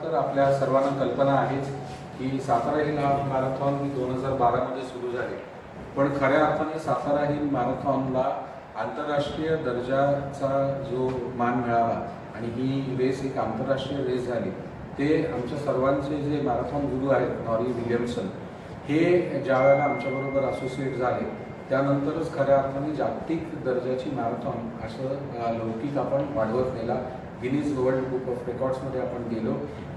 तर आपल्या सर्वांना कल्पना आहेच की सातारा हिल हाफ मॅरेथॉन 2012 मध्ये सुरू झाले, पण खऱ्या अर्थाने सातारा हिल मॅरेथॉनला आंतरराष्ट्रीय दर्जाचा जो मान मिळाला आणि ही रेस एक आंतरराष्ट्रीय रेस झाली, ते आमच्या सर्वांचे जे मॅरेथॉन गुरु आहेत नॉरी यमसन हे ज्या वेळेला आमच्याबरोबर असोसिएट झाले त्यानंतरच खऱ्या अर्थाने जागतिक दर्जाची मॅरेथॉन असं लौकिक आपण वाढवत नेला. गिनीज वर्ल्ड बुक ऑफ रेकॉर्ड्समध्ये आपण गेलो.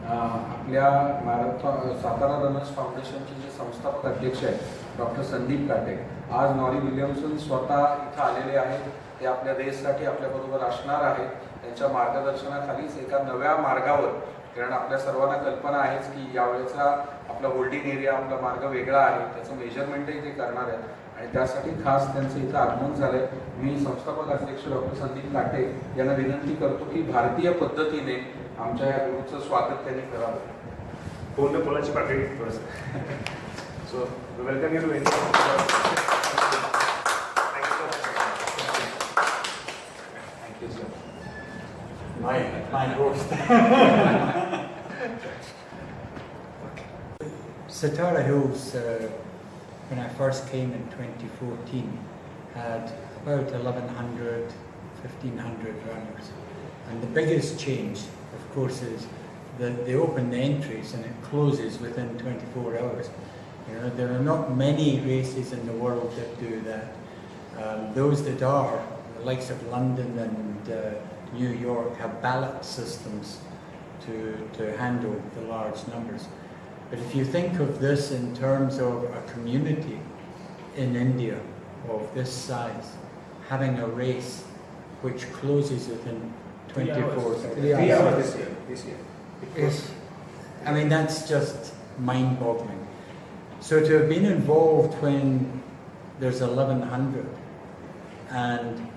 आपल्या मॅरेथॉन सातारा रनर्स फाउंडेशनचे जे संस्थापक अध्यक्ष आहेत डॉक्टर संदीप काटे आज नॉरी विलियमसन स्वतः इथं आलेले आहेत. ते आपल्या रेससाठी आपल्याबरोबर असणार आहेत. त्यांच्या मार्गदर्शनाखालीच एका नव्या मार्गावर, कारण आपल्या सर्वांना कल्पना आहेच की यावेळेचा आपला होल्डिंग एरिया आपला मार्ग वेगळा आहे, त्याचं मेजरमेंटही ते करणार आहेत आणि त्यासाठी खास त्यांचं इथं आगमन झालंय. मी संस्थापक अध्यक्ष डॉक्टर संदीप काटे यांना विनंती करतो की भारतीय पद्धतीने आमच्या या गुरुचं स्वागत त्यांनी करावं. पूर्ण बोलायची पातळी so welcome you too thank you sir. My host. Satara Hills, when I first came in 2014, had about 1,100, 1,500 runners. And the biggest change, of course, is that they open the entries and it closes within 24 hours. You know, there are not many races in the world that do that. Those that are, the likes of London and New York, have ballot systems to handle the large numbers. But if you think of this in terms of a community in India of this size, having a race which closes within 24 hours. 3 hours this year. Yes. I mean, that's just mind-boggling. So to have been involved when there's 1,100 and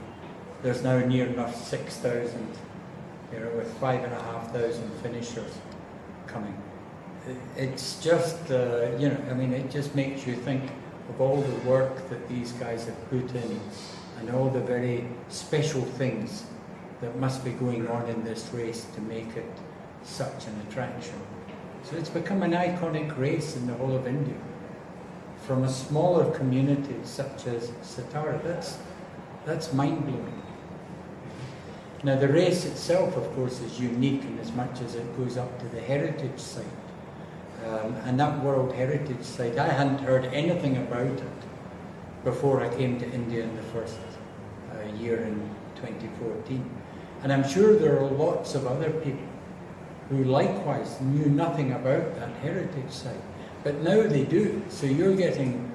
there's now near enough 6,000, you know, with 5,500 finishers coming. It's just, you know, I mean, it just makes you think of all the work that these guys have put in and all the very special things that must be going on in this race to make it such an attraction. So it's become an iconic race in the whole of India. From a smaller community such as Satara, that's mind-blowing. Now the race itself, of course, is unique in as much as it goes up to the heritage site. And that World Heritage Site, I hadn't heard anything about it before I came to India in the first year in 2014. And I'm sure there are lots of other people who likewise knew nothing about that heritage site. But now they do. So you're getting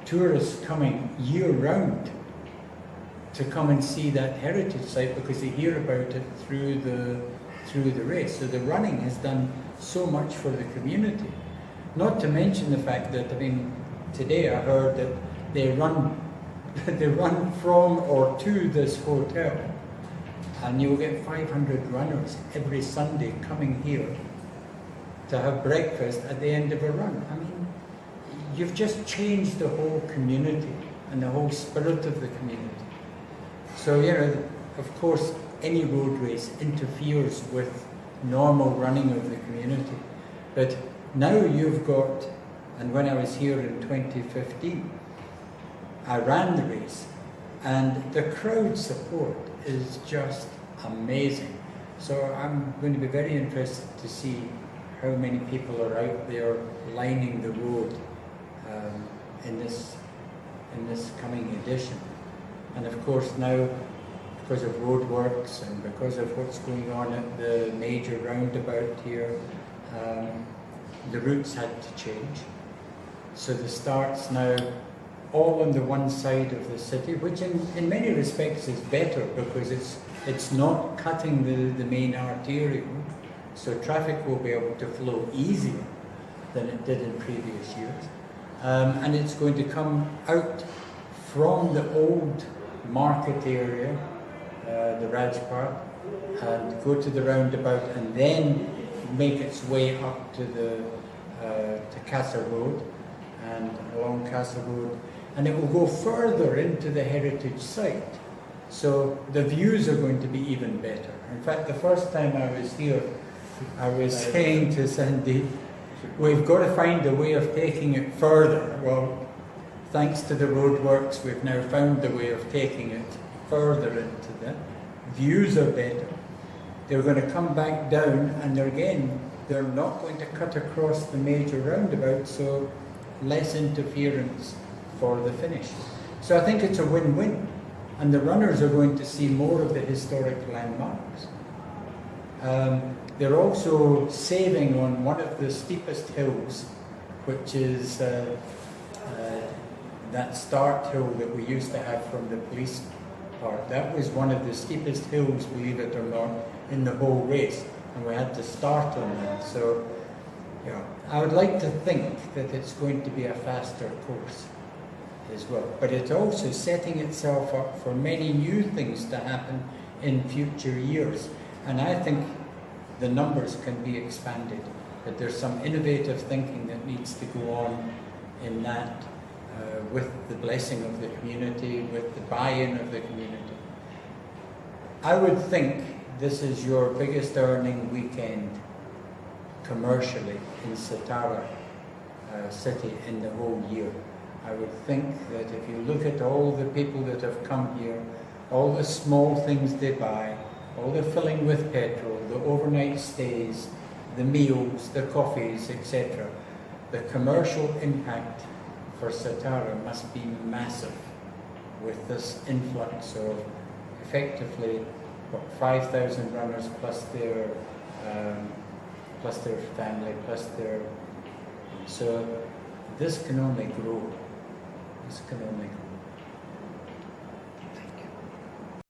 tourists coming year-round to come and see that heritage site because they hear about it through the race. So the running has done so much for the community. Not to mention the fact that, I mean, today I heard that they run from or to this hotel, and you'll get 500 runners every Sunday coming here to have breakfast at the end of a run. I mean, you've just changed the whole community and the whole spirit of the community. So, you know, of course, any road race interferes with normal running of the community. But now you've got, and when I was here in 2015, I ran the race, and the crowd support is just amazing. So I'm going to be very interested to see how many people are out there lining the road in this coming edition. And of course now, because of roadworks and because of what's going on at the major roundabout here, the routes had to change. So the start's now all on the one side of the city, which in many respects is better because it's not cutting the main arterial, so traffic will be able to flow easier than it did in previous years. And it's going to come out from the old market area, the Raj Park, and go to the roundabout and then make its way up to Casa Road and along Casa Road, and it will go further into the heritage site. So the views are going to be even better. In fact, the first time I was here, I was saying to Sandy, we've got to find a way of taking it further. Well, thanks to the roadworks, we've now found the way of taking it further into the views are better. They're going to come back down, and they're not going to cut across the major roundabout, so less interference for the finish. So I think it's a win-win, and the runners are going to see more of the historic landmarks. They're also saving on one of the steepest hills, which is that start hill that we used to have from the police park. That was one of the steepest hills, believe it or not, in the whole race, and we had to start on that. So, yeah, I would like to think that it's going to be a faster course as well. But it's also setting itself up for many new things to happen in future years. And I think the numbers can be expanded, that there's some innovative thinking that needs to go on in that, with the blessing of the community, with the buy-in of the community. I would think this is your biggest earning weekend commercially in Satara city in the whole year. I would think that if you look at all the people that have come here, all the small things they buy, all the filling with petrol, the overnight stays, the meals, the coffees, etc., the commercial impact for Satara must be massive with this influx of effectively 5,000 runners plus their family, plus their... So this can only grow. This can only grow.